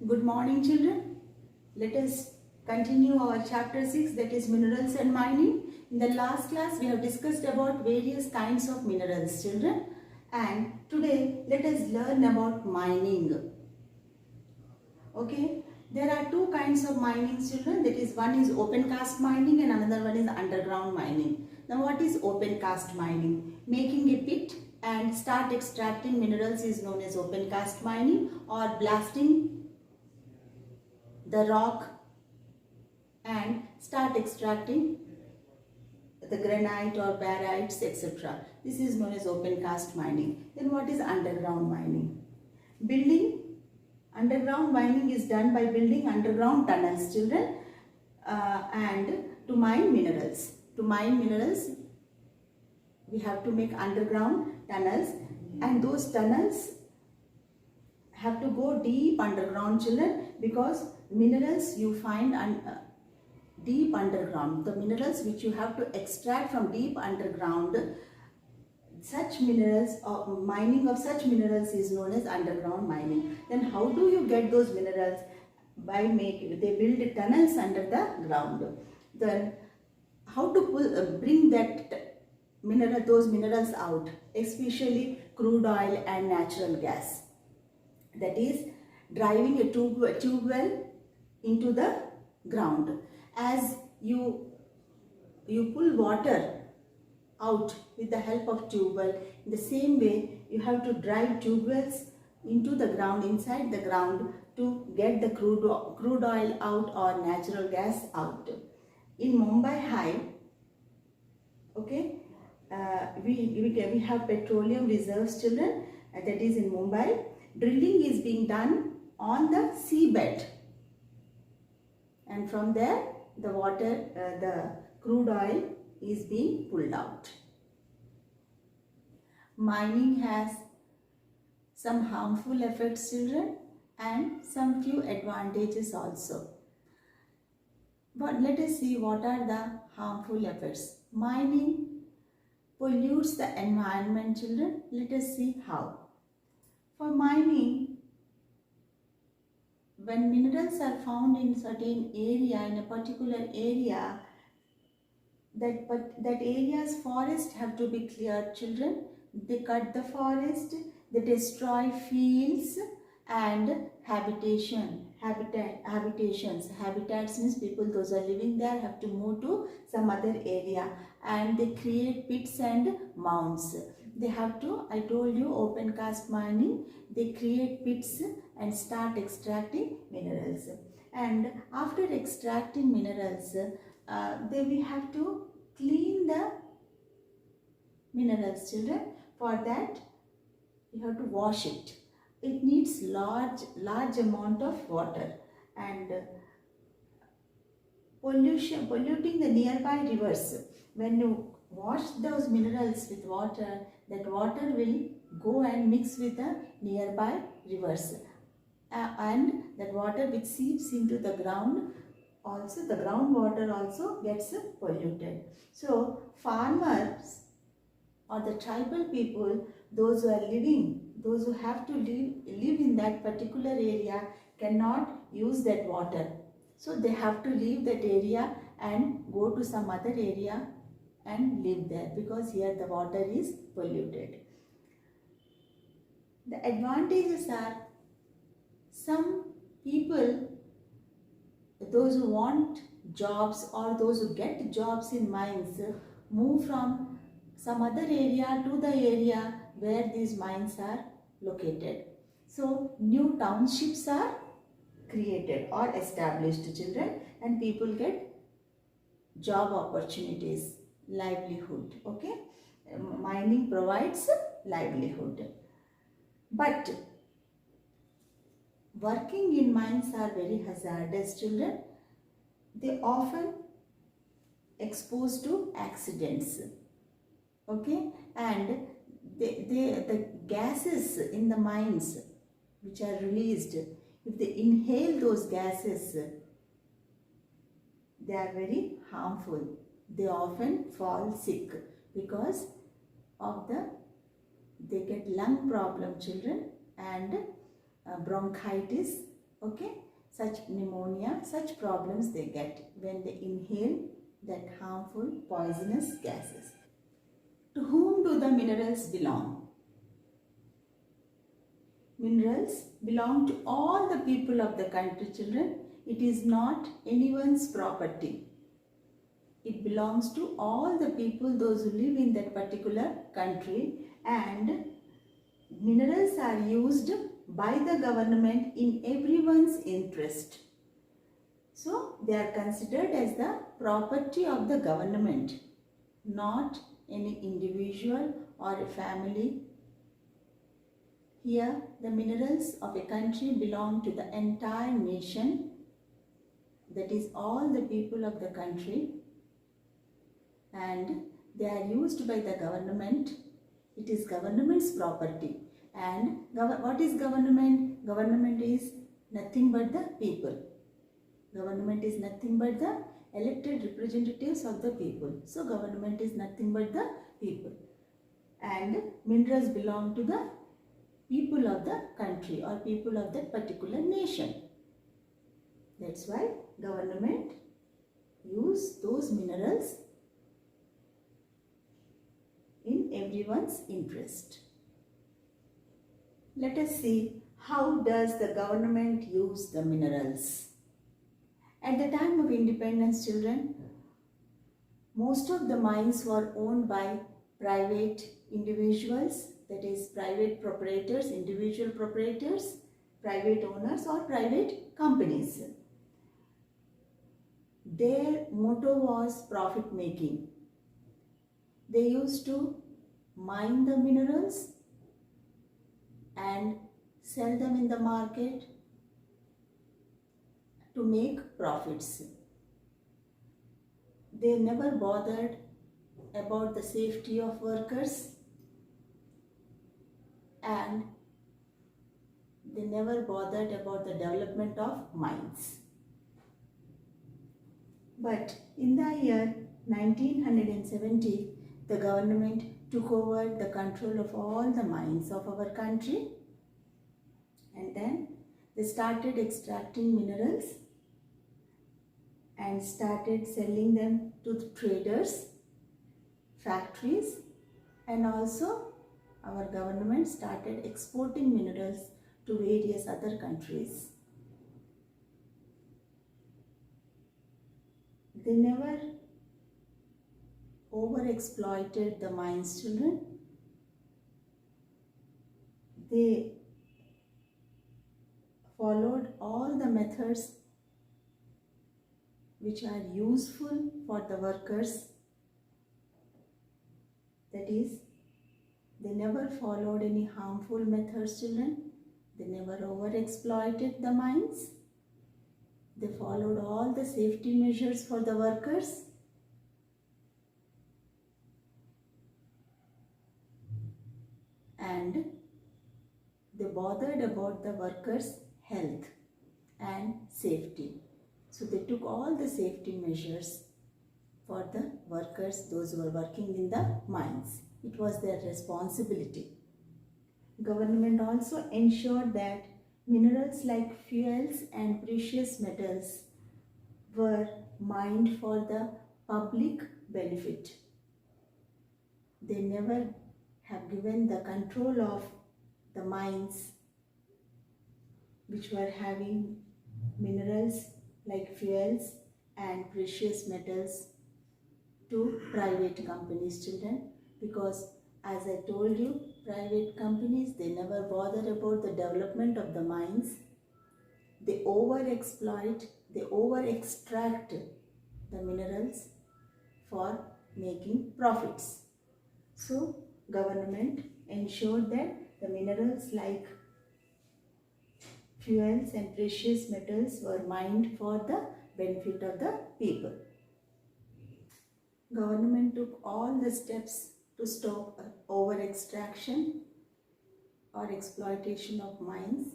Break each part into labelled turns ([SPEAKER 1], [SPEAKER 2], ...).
[SPEAKER 1] Good morning, children. Let us continue our chapter 6, that is minerals and mining. In the last class, we have discussed about various kinds of minerals, children. And today, let us learn about mining. Okay, there are two kinds of mining, children. That is, one is open cast mining and another one is underground mining. Now, what is open cast mining? Making a pit and start extracting minerals is known as open cast mining, or blasting the rock and start extracting the granite or barytes, etc. This is known as open cast mining. Then what is underground mining? Underground mining is done by building underground tunnels, children, and to mine minerals. To mine minerals, we have to make underground tunnels, and those tunnels have to go deep underground, children, because minerals you find deep underground, the minerals which you have to extract from deep underground, such minerals or mining of such minerals is known as underground mining. Then how do you get those minerals? They build tunnels under the ground. Then how to bring those minerals out, especially crude oil and natural gas. That is, driving a tube well into the ground. As you pull water out with the help of tube well, in the same way you have to drive tube wells into the ground, inside the ground, to get the crude oil out or natural gas out. In Mumbai High, okay, we have petroleum reserves, children, that is in Mumbai. Drilling is being done on the seabed, and from there the crude oil is being pulled out. Mining has some harmful effects, children, and some few advantages also. But let us see what are the harmful effects. Mining pollutes the environment, children. Let us see how. For mining, when minerals are found in certain area, in a particular area, that area's forest have to be cleared, children. They cut the forest, they destroy fields and habitations. Habitats means people, those are living there, have to move to some other area, and they create pits and mounds. They have to, I told you, open cast mining, they create pits and start extracting minerals. And after extracting minerals, then we have to clean the minerals, children. For that, you have to wash it. It needs large amount of water, and polluting the nearby rivers. When you wash those minerals with water, that water will go and mix with the nearby rivers, and that water which seeps into the ground, also the groundwater also gets polluted. So farmers or the tribal people, those who have to live in that particular area, cannot use that water. So they have to leave that area and go to some other area and live there, because here the water is polluted. The advantages are, some people, those who want jobs or those who get jobs in mines, move from some other area to the area where these mines are located. So new townships are created or established, children, and people get job opportunities, livelihood. Okay, mining provides livelihood. But working in mines are very hazardous, children. They often exposed to accidents. Okay, and the gases in the mines which are released, if they inhale those gases, they are very harmful. They often fall sick because of they get lung problem, children, and bronchitis, Okay, such pneumonia, such problems they get when they inhale that harmful poisonous gases. To whom do the minerals belong? Minerals belong to all the people of the country, children. It is not anyone's property. It belongs to all the people, those who live in that particular country, and minerals are used by the government in everyone's interest. So they are considered as the property of the government, not any individual or a family. Here the minerals of a country belong to the entire nation, that is all the people of the country, and they are used by the government. It is government's property. And what is government? Government is nothing but the people. Government is nothing but the elected representatives of the people. So government is nothing but the people. And minerals belong to the people of the country or people of that particular nation. That's why government use those minerals in everyone's interest. Let us see how does the government use the minerals. At the time of independence, children, most of the mines were owned by private individuals, that is private proprietors, individual proprietors, private owners or private companies. Their motto was profit making. They used to mine the minerals and sell them in the market to make profits. They never bothered about the safety of workers, and they never bothered about the development of mines. But in the year 1970, the government took over the control of all the mines of our country, and then they started extracting minerals and started selling them to the traders, factories, and also our government started exporting minerals to various other countries. They never over-exploited the mines, children. They followed all the methods which are useful for the workers. That is, they never followed any harmful methods, children. They never over-exploited the mines. They followed all the safety measures for the workers. And they bothered about the workers' health and safety. So they took all the safety measures for the workers, those who were working in the mines. It was their responsibility. Government also ensured that minerals like fuels and precious metals were mined for the public benefit. They never have given the control of the mines which were having minerals like fuels and precious metals to private companies, children, because as I told you, private companies, they never bother about the development of the mines. They over-exploit, they over-extract the minerals for making profits. So government ensured that the minerals like fuels and precious metals were mined for the benefit of the people. Government took all the steps to stop over-extraction or exploitation of mines,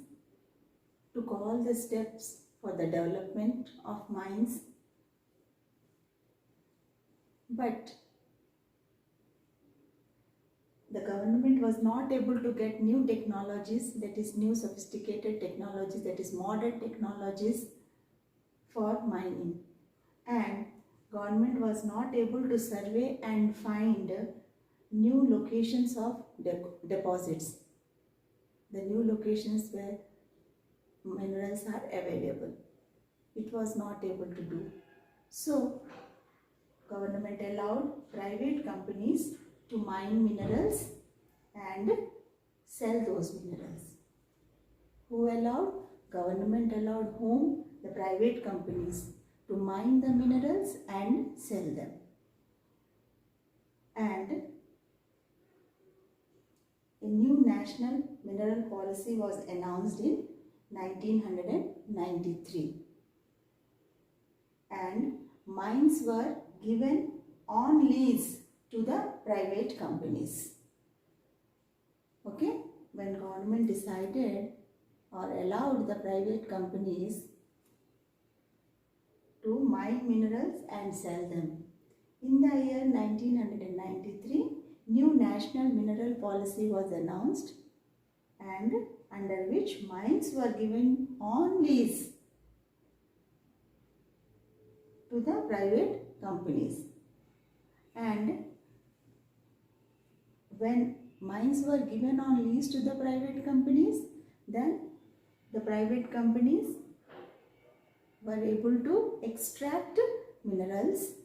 [SPEAKER 1] took all the steps for the development of mines, but the government was not able to get new technologies, that is new sophisticated technologies, that is modern technologies for mining, and government was not able to survey and find new locations of deposits, the new locations where minerals are available. It was not able to do. So government allowed private companies to mine minerals and sell those minerals. Who allowed? Government allowed whom? The private companies to mine the minerals and sell them. And a new national mineral policy was announced in 1993. And mines were given on lease to the private companies. Okay, when government decided or allowed the private companies to mine minerals and sell them. In the year 1993, new national mineral policy was announced, and under which mines were given on lease to the private companies. And when mines were given on lease to the private companies, then the private companies were able to extract minerals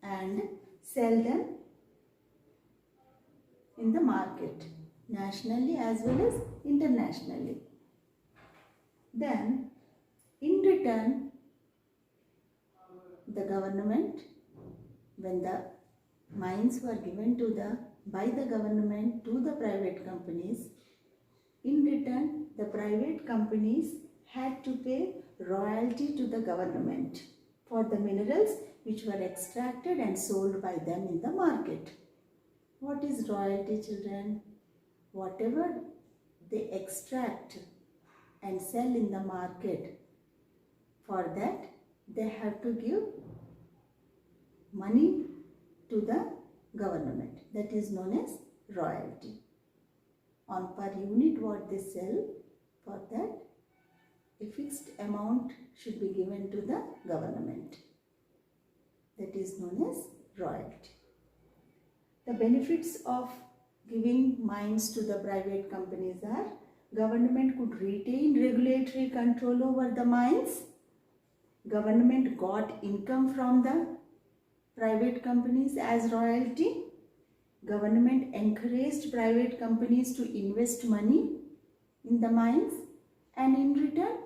[SPEAKER 1] and sell them in the market, nationally as well as internationally. Then, in return, the government, when the mines were given by the government to the private companies, in return, the private companies had to pay royalty to the government for the minerals which were extracted and sold by them in the market. What is royalty, children? Whatever they extract and sell in the market, for that they have to give money to the government. That is known as royalty. On per unit what they sell, for that a fixed amount should be given to the government. That is known as royalty. The benefits of giving mines to the private companies are: government could retain regulatory control over the mines, government got income from the private companies as royalty, government encouraged private companies to invest money in the mines, and in return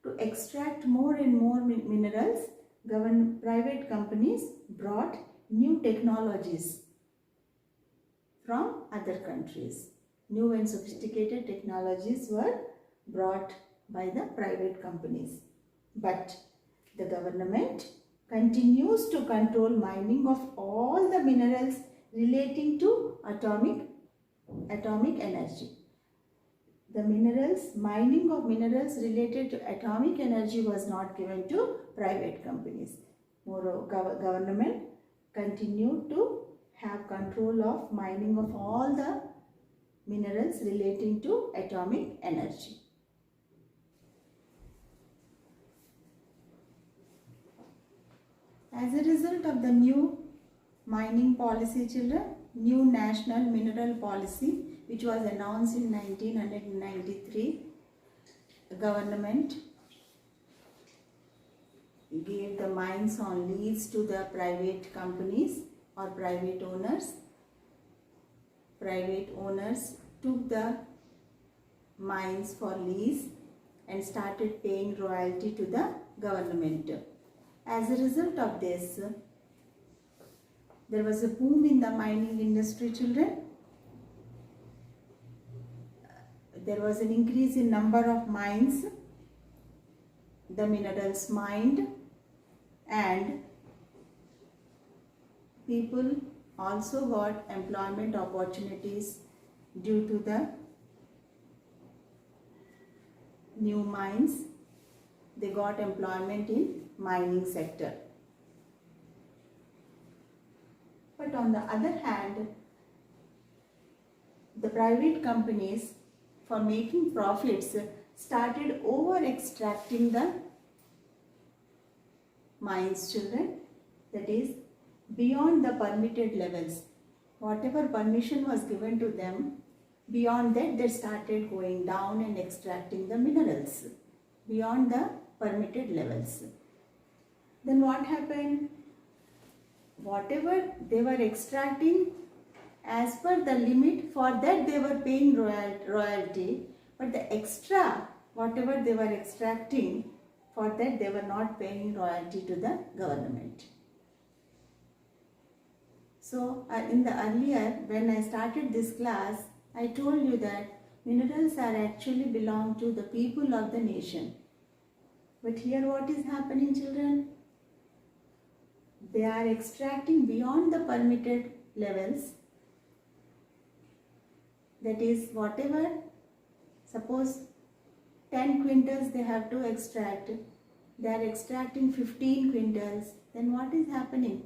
[SPEAKER 1] to extract more and more minerals, private companies brought new technologies from other countries. New and sophisticated technologies were brought by the private companies. But the government continues to control mining of all the minerals relating to atomic energy. The mining of minerals related to atomic energy was not given to private companies. Moreover, government continued to have control of mining of all the minerals relating to atomic energy. As a result of the new mining policy, children, new national mineral policy which was announced in 1993, the government gave the mines on lease to the private companies or private owners. Private owners took the mines for lease and started paying royalty to the government. As a result of this, there was a boom in the mining industry, children. There was an increase in number of mines, the minerals mined, and people also got employment opportunities due to the new mines. They got employment in mining sector. But on the other hand, the private companies, for making profits, started over extracting the mines, children. That is, beyond the permitted levels. Whatever permission was given to them, beyond that they started going down and extracting the minerals beyond the permitted levels. Then what happened? Whatever they were extracting, as per the limit, for that they were paying royalty, but the extra, whatever they were extracting, for that they were not paying royalty to the government. So in the earlier, when I started this class, I told you that minerals are actually belong to the people of the nation. But here what is happening, children? They are extracting beyond the permitted levels. That is, whatever, suppose 10 quintals they have to extract, they are extracting 15 quintals, then what is happening?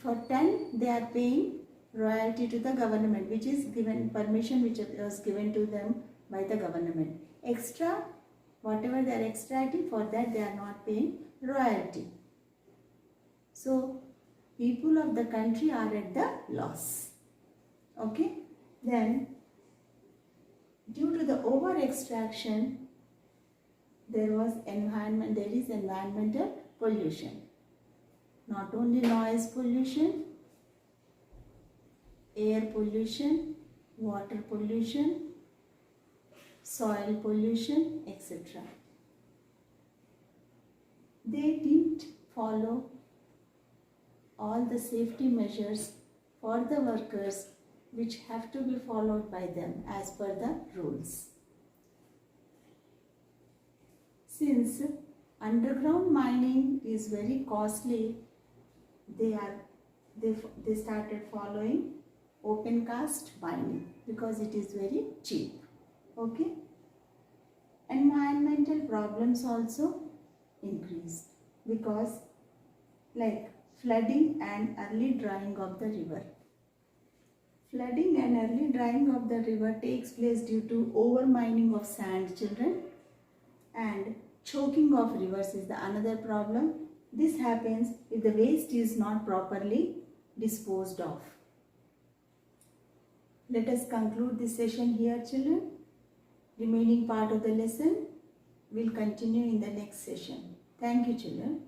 [SPEAKER 1] For 10 they are paying royalty to the government, which is given, permission which was given to them by the government. Extra, whatever they are extracting, for that they are not paying royalty. So people of the country are at the loss. Okay. Then due to the over extraction, there is environmental pollution. Not only noise pollution, air pollution, water pollution, soil pollution, etc. They didn't follow all the safety measures for the workers which have to be followed by them as per the rules. Since underground mining is very costly, they started following open cast mining because it is very cheap. Okay. Environmental problems also increased because, like, flooding and early drying of the river. Flooding and early drying of the river takes place due to over mining of sand, children, and choking of rivers is the another problem. This happens if the waste is not properly disposed of. Let us conclude this session here, children. Remaining part of the lesson will continue in the next session. Thank you, children.